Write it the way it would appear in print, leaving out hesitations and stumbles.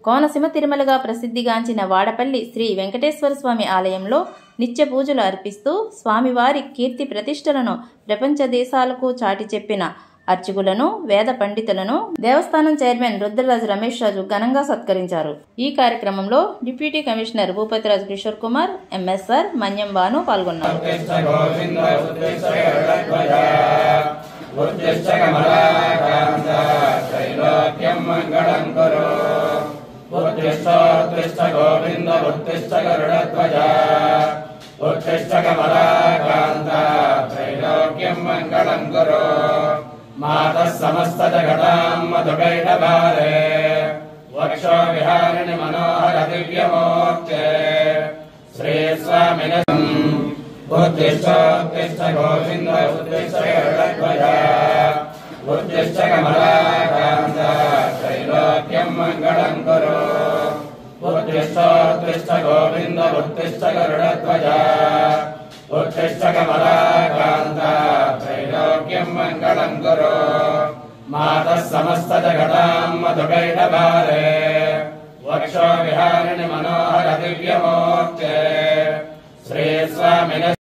కోనసీమ తిరుమలగా ప్రసిద్ధిగాంచిన వాడపల్లి శ్రీ వెంకటేశ్వర స్వామి ఆలయంలో నిత్య పూజలు అర్పిస్తూ స్వామివారి కీర్తి ప్రతిష్టలను ప్రపంచ దేశాలకు చాటి చెప్పిన అర్చకులను, వేద పండితులను దేవస్థానం చైర్మన్ రుద్రరాజు రమేష్ రాజు ఘనంగా సత్కరించారు. ఈ కార్యక్రమంలో deputy commissioner Bhupathiraju Kishore Kumar, MSR Manyam Bhanu పాల్గొన్నారు. मातः समस्त जगतां मधुकैटभारे वक्षो विहारिणि मनोहर दिव्यमूर्ते श्री स्वामिनः उत्तिष्ठ गोविन्द उत्तिष्ठ गरुडध्वज उत्तिष्ठ कमलाकान्त त्रैलोक्यं मङ्गलं कुरु उत्तिष्ठ गोविन्द उत्तिष्ठ गरुडध्वज उत्तिष्ठ कमलाकान्त त्रैलोक्यं मङ्गलं कुरु मातः समस्त जगतां मधुकैटभारे वक्षो विहारिणि मनोहर दिव्यमूर्ते श्री स्वामिनः